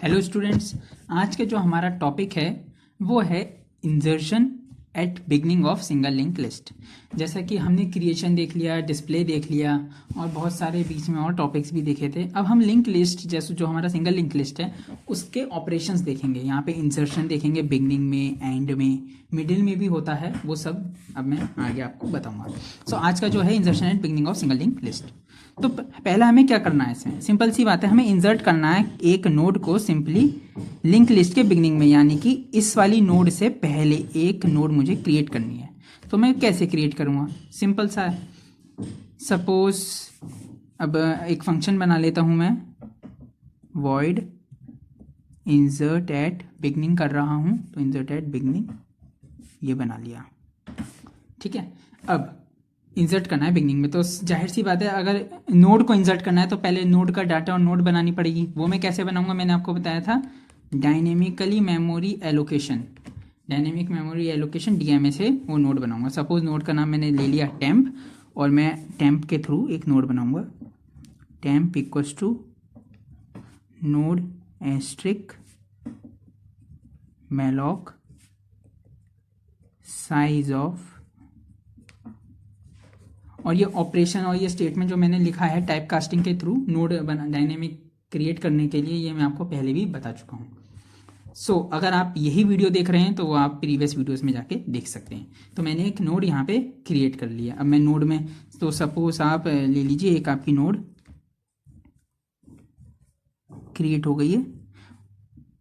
Hello students, आज का जो हमारा टॉपिक है वो है insertion at beginning of single link list. जैसा कि हमने क्रिएशन देख लिया, डिस्प्ले देख लिया और बहुत सारे बीच में और टॉपिक्स भी देखे थे। अब हम लिंक लिस्ट जैसे जो हमारा सिंगल लिंक लिस्ट है उसके ऑपरेशंस देखेंगे। यहाँ पे इंसर्शन देखेंगे, बिगनिंग में, एंड में, मिडिल में भी होता है, वो सब अब मैं आगे आपको बताऊंगा। सो आज का जो है insertion at beginning of single link list. तो पहला हमें क्या करना है, इसमें सिंपल सी बात है, हमें इंसर्ट करना है एक नोड को सिंपली लिंक लिस्ट के बिगनिंग में, यानी कि इस वाली नोड से पहले एक नोड मुझे क्रिएट करनी है। तो मैं कैसे क्रिएट करूँगा, सिंपल सा है। सपोज अब एक फंक्शन बना लेता हूँ मैं, वॉइड इंसर्ट एट बिगनिंग कर रहा हूँ, तो इंसर्ट एट बिगनिंग ये बना लिया, ठीक है। अब इंसर्ट करना है बिगनिंग में, तो जाहिर सी बात है अगर नोड को इंसर्ट करना है तो पहले नोड का डाटा और नोड बनानी पड़ेगी। वो मैं कैसे बनाऊंगा, मैंने आपको बताया था dynamically memory allocation, dynamic memory allocation DMA से वो नोड बनाऊंगा। सपोज नोड का नाम मैंने ले लिया टेम्प, और मैं टेम्प के थ्रू एक नोड बनाऊंगा। Temp equals to node asterisk malloc size of, और ये ऑपरेशन और ये स्टेटमेंट जो मैंने लिखा है टाइप कास्टिंग के थ्रू नोड डायनेमिक क्रिएट करने के लिए, ये मैं आपको पहले भी बता चुका हूँ। सो अगर आप यही वीडियो देख रहे हैं तो वो आप प्रीवियस वीडियोस में जाके देख सकते हैं। तो मैंने एक नोड यहाँ पे क्रिएट कर लिया। अब मैं नोड में, तो सपोज आप ले लीजिए एक आपकी नोड क्रिएट हो गई है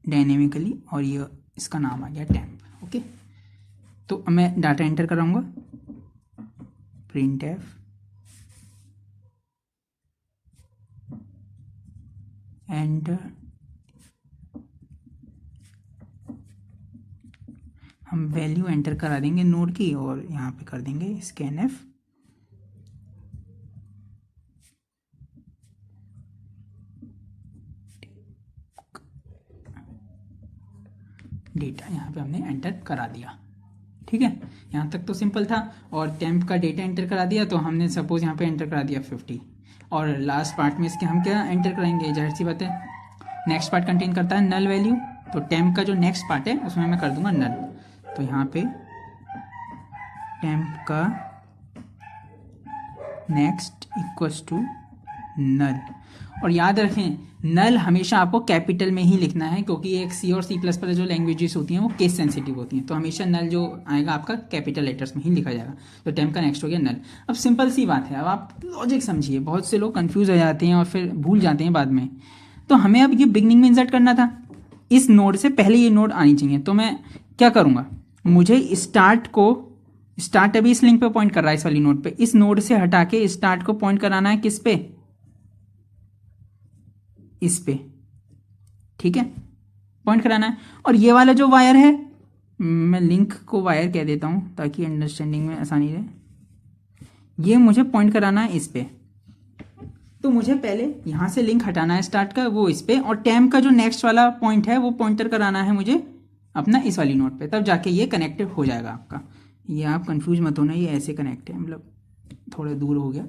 डायनेमिकली, और ये इसका नाम आ गया टेम्प। ओके, तो अब मैं डाटा एंटर कराऊंगा, printf एंटर। हम वैल्यू एंटर करा देंगे नोड की, और यहाँ पे कर देंगे scanf। डेटा यहाँ पे हमने एंटर करा दिया, ठीक है। यहाँ तक तो सिंपल था। और टेम्प का डेटा एंटर करा दिया, तो हमने सपोज यहाँ पे एंटर करा दिया 50, और लास्ट पार्ट में इसके हम क्या एंटर कराएंगे, जाहिर सी बात है नेक्स्ट पार्ट कंटेन करता है नल वैल्यू, तो टेम्प का जो नेक्स्ट पार्ट है उसमें मैं कर दूंगा नल। तो यहाँ पे टेम्प का नेक्स्ट इक्वल्स टू नल। और याद रखें नल हमेशा आपको कैपिटल में ही लिखना है, क्योंकि एक सी और सी प्लस प्लस जो लैंग्वेजेस होती हैं वो केस सेंसिटिव होती हैं, तो हमेशा नल जो आएगा आपका कैपिटल लेटर्स में ही लिखा जाएगा। तो टेम्प का नेक्स्ट हो गया नल। अब सिंपल सी बात है, अब आप लॉजिक समझिए, बहुत से लोग कंफ्यूज हो जाते हैं और फिर भूल जाते हैं बाद में। तो हमें अब ये बिगनिंग में इंसर्ट करना था, इस नोड से पहले ये नोड आनी चाहिए। तो मैं क्या करूँगा, मुझे स्टार्ट अभी इस लिंक पे पॉइंट कर रहा है, इस वाली नोड पे, इस नोड से हटा के स्टार्ट को पॉइंट कराना है किस पे, इस पे, ठीक है, पॉइंट कराना है। और ये वाला जो वायर है, मैं लिंक को वायर कह देता हूं ताकि अंडरस्टैंडिंग में आसानी रहे, ये मुझे पॉइंट कराना है इस पे। तो मुझे पहले यहां से लिंक हटाना है स्टार्ट का, वो इस पे, और टेम्प का जो नेक्स्ट वाला पॉइंट है वो पॉइंटर कराना है मुझे अपना इस वाली नोड पे, तब जाके ये कनेक्टेड हो जाएगा आपका। ये आप कंफ्यूज मत होना, ये ऐसे कनेक्ट है, मतलब थोड़ा दूर हो गया।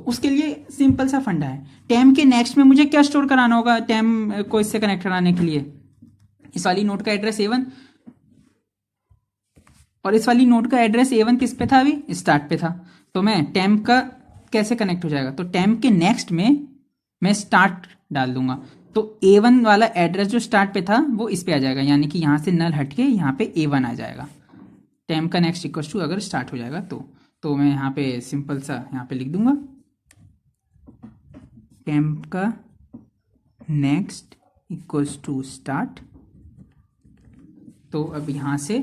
उसके लिए सिंपल सा फंडा है, टेम्प के नेक्स्ट में मुझे क्या स्टोर कराना होगा, टेम्प को इससे कनेक्ट कराने के लिए इस वाली नोड का एड्रेस A1, और इस वाली नोड का एड्रेस A1 किस पे था, अभी स्टार्ट पे था। तो मैं टेम्प का कैसे कनेक्ट हो जाएगा, तो टेम्प के नेक्स्ट में मैं स्टार्ट डाल दूंगा, तो A1 वाला एड्रेस जो स्टार्ट पे था वो इस पे आ जाएगा, यानी कि यहां से नल हट के यहाँ पे A1 आ जाएगा। टेम्प का नेक्स्ट इक्वल टू अगर स्टार्ट हो जाएगा तो मैं यहाँ पे सिंपल सा यहाँ पे लिख दूंगा टेम्प का नेक्स्ट इक्वल्स टू स्टार्ट। तो अब यहाँ से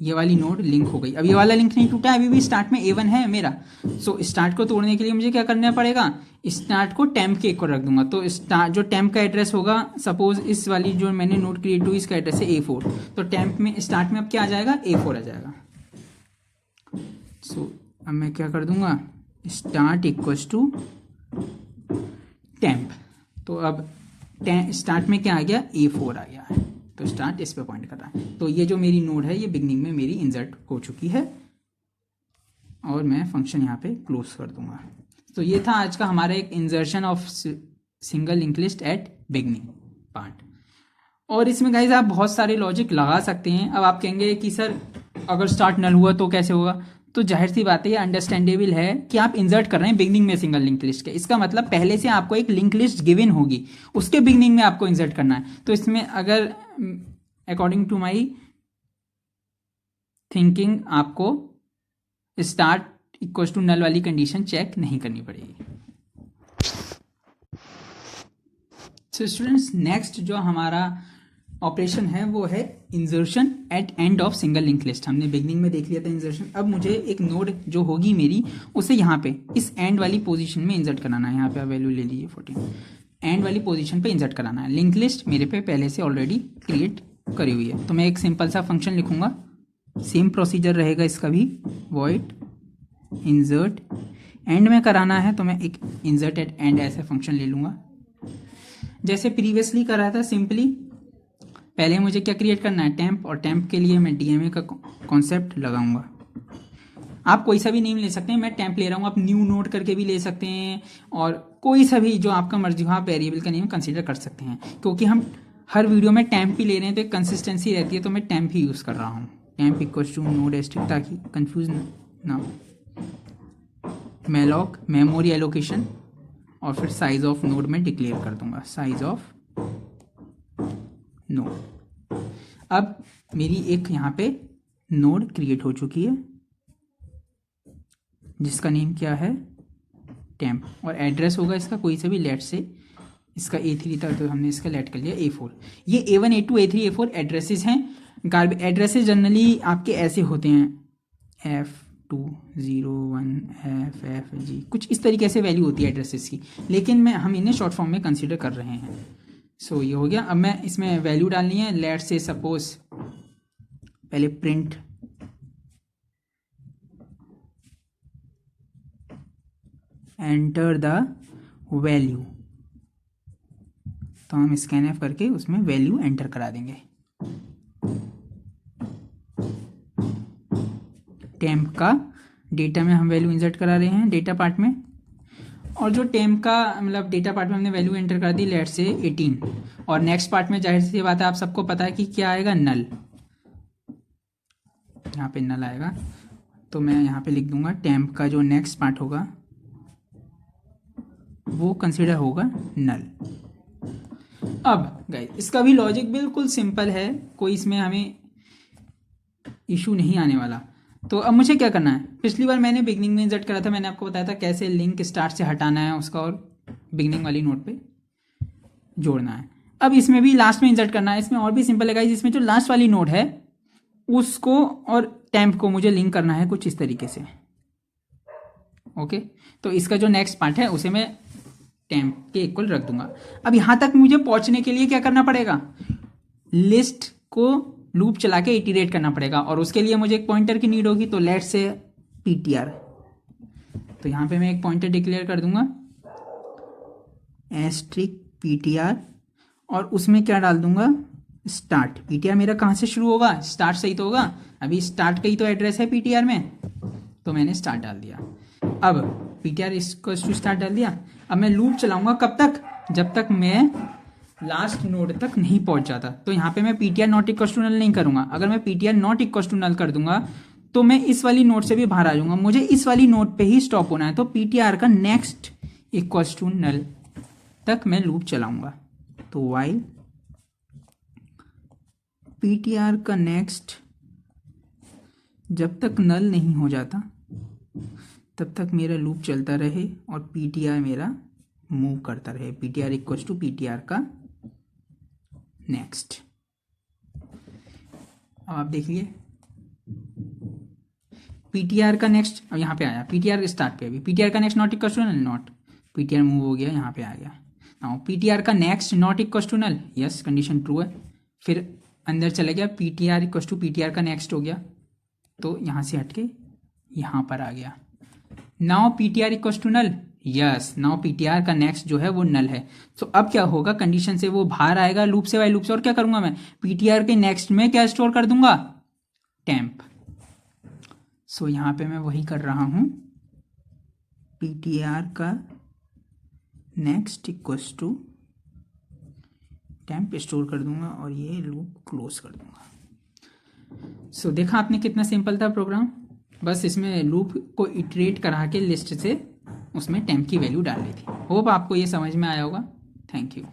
ये वाली नोड लिंक हो गई। अब ये वाला लिंक नहीं टूटा, अभी भी स्टार्ट में A1 है मेरा। स्टार्ट को तोड़ने के लिए मुझे क्या करना पड़ेगा, स्टार्ट को टेम्प के इक्वल रख दूंगा। तो स्टार्ट जो टेम्प का एड्रेस होगा, सपोज इस वाली जो मैंने नोड क्रिएट हुई इसका एड्रेस है A4, तो टेम्प में स्टार्ट में अब क्या आ जाएगा, A4 आ जाएगा। अब मैं क्या कर दूंगा, स्टार्ट इक्वल्स टू टेम्प। तो अब स्टार्ट में क्या आ गया, A4 आ गया है, तो स्टार्ट इस पे पॉइंट कर रहा है। तो ये जो मेरी नोड है ये बिगनिंग में मेरी इंसर्ट हो चुकी है, और मैं फंक्शन यहाँ पे क्लोज कर दूंगा। तो ये था आज का हमारा एक insertion of single link list at beginning part. और इसमें गाइज आप बहुत सारे लॉजिक लगा सकते हैं। अब आप कहेंगे कि सर अगर स्टार्ट नल हुआ तो कैसे होगा, तो जाहिर सी बात है ये अंडरस्टैंडेबल है कि आप इंसर्ट कर रहे हैं बिगनिंग में सिंगल लिंक लिस्ट के। इसका मतलब पहले से आपको एक लिंक लिस्ट गिवन होगी, उसके बिगनिंग में आपको इंसर्ट करना है। तो इसमें अगर अकॉर्डिंग टू माई थिंकिंग आपको स्टार्ट इक्वल टू नल वाली कंडीशन चेक नहीं करनी पड़ेगी। सो स्टूडेंट्स, नेक्स्ट जो हमारा ऑपरेशन है वो है insertion at end of single link list. हमने बिगनिंग में देख लिया था इंसर्शन। अब मुझे एक नोड जो होगी मेरी उसे यहाँ पे इस एंड वाली पोजीशन में इंसर्ट कराना है। यहाँ पे वैल्यू ले लीजिए 14, एंड वाली पोजीशन पे इंसर्ट कराना है। लिंक लिस्ट मेरे पे पहले से ऑलरेडी क्रिएट करी हुई है, तो मैं एक सिंपल सा फंक्शन लिखूंगा। सेम प्रोसीजर रहेगा इसका भी, वॉइड इंसर्ट एंड में कराना है तो मैं एक इंसर्ट एट एंड ऐसे फंक्शन ले लूँगा जैसे प्रीवियसली करा था। सिंपली पहले मुझे क्या क्रिएट करना है, टेम्प, और टेम्प के लिए मैं डीएमए का कॉन्सेप्ट लगाऊंगा। आप कोई सा भी नेम ले सकते हैं, मैं टेम्प ले रहा हूँ, आप न्यू नोट करके भी ले सकते हैं, और कोई सा भी जो आपका मर्जी हो आप वेरिएबल का नेम कंसीडर कर सकते हैं। क्योंकि हम हर वीडियो में टेम्प ही ले रहे हैं तो एक कंसिस्टेंसी रहती है, तो मैं टेम्प ही यूज़ कर रहा हूँ। Temp equal to node asterisk, ताकि कंफ्यूज ना हो। मेलॉक मेमोरी एलोकेशन, और फिर साइज ऑफ नोड में डिक्लेयर कर दूंगा, साइज ऑफ नोड। अब मेरी एक यहाँ पे नोड क्रिएट हो चुकी है जिसका नेम क्या है, टेम्प, और एड्रेस होगा इसका कोई से भी, लेट से इसका A3 था तो हमने इसका लेट कर लिया A4। ये A1 A2 A3 A4 addresses हैं। गार्बेज एड्रेसेस जनरली आपके ऐसे होते हैं, F201 FFG, कुछ इस तरीके से वैल्यू होती है एड्रेसेस की, लेकिन हम इन्हें शॉर्ट फॉर्म में कंसीडर कर रहे हैं। सो ये हो गया। अब मैं इसमें वैल्यू डालनी है। लेट से सपोज पहले प्रिंट एंटर द वैल्यू, तो हम स्कैनएफ करके उसमें वैल्यू एंटर करा देंगे। टेम्प का डेटा में हम वैल्यू इंसर्ट करा रहे हैं डेटा पार्ट में, और जो टेम्प का मतलब डेटा पार्ट में हमने वैल्यू एंटर कर दी लेट से 18, और नेक्स्ट पार्ट में जाहिर सी बात है आप सबको पता है कि क्या आएगा, नल। यहाँ पे नल आएगा, तो मैं यहाँ पे लिख दूंगा टेम्प का जो नेक्स्ट पार्ट होगा वो कंसीडर होगा नल। अब गाइस इसका भी लॉजिक बिल्कुल सिंपल है, कोई इसमें हमें इशू नहीं आने वाला। तो अब मुझे क्या करना है, पिछली बार मैंने बिगनिंग में इंसर्ट करा था, मैंने आपको बताया था कैसे लिंक स्टार्ट से हटाना है उसका और बिगनिंग वाली नोट पे जोड़ना है। अब इसमें भी लास्ट में इंसर्ट करना है। इसमें और भी सिंपल है गाइस, इसमें जो लास्ट वाली नोड है उसको और टेम्प को मुझे लिंक करना है कुछ इस तरीके से। ओके, तो इसका जो नेक्स्ट पार्ट है उसे मैं टेम्प के इक्वल रख दूंगा। अब यहां तक मुझे पहुंचने के लिए क्या करना पड़ेगा, लिस्ट को लूप चला के इटरेट करना पड़ेगा, और उसके लिए मुझे एक पॉइंटर की नीड होगी। तो लेट से ptr, तो यहां पे मैं एक पॉइंटर डिक्लेयर कर दूंगा एस्ट्रिक ptr, और उसमें क्या डाल दूंगा, स्टार्ट। ptr मेरा कहां से शुरू होगा, स्टार्ट से ही तो होगा, अभी स्टार्ट का ही तो एड्रेस है ptr में, तो मैंने स्टार्ट डाल दिया। अब ptr इसको स्टार्ट डाल दिया। अब मैं लूप चलाऊंगा कब तक, जब तक मैं लास्ट नोड तक नहीं पहुंच जाता। तो यहाँ पे मैं ptr not equal to null नहीं करूंगा। अगर मैं ptr not equal to null कर दूंगा तो मैं इस वाली नोड से भी बाहर आ जाऊंगा, मुझे इस वाली नोड पे ही स्टॉप होना है। तो ptr का नेक्स्ट इक्वल टू नल तक मैं लूप चलाऊंगा। तो वाइल ptr का नेक्स्ट जब तक नल नहीं हो जाता तब तक मेरा लूप चलता रहे और ptr मेरा मूव करता रहे। ptr इक्वल टू ptr का नेक्स्ट। अब आप देखिए ptr का नेक्स्ट अब यहाँ पे आया, ptr स्टार्ट पे अभी ptr का next not equal to null, not, ptr move हो गया यहाँ पे आ गया। नाउ ptr का next not equal to null, yes condition true है, फिर अंदर चला गया ptr इक्वल टू ptr का नेक्स्ट हो गया, तो यहाँ से हटके यहाँ पर आ गया। Now ptr equal to null, yes, now ptr का नेक्स्ट जो है वो नल है। तो अब क्या होगा, कंडीशन से वो बाहर आएगा लूप से, वाइल लूप से, और क्या करूंगा मैं, ptr के नेक्स्ट में क्या स्टोर कर दूंगा, टेम्प। सो यहां पे मैं वही कर रहा हूं, ptr का next equal to temp store कर दूंगा और ये लूप क्लोज कर दूंगा। सो देखा आपने कितना सिंपल था प्रोग्राम, बस इसमें लूप को इटरेट करा के लिस्ट से उसमें टेम्प की वैल्यू डाल दी थी। होप आपको ये समझ में आया होगा। Thank you.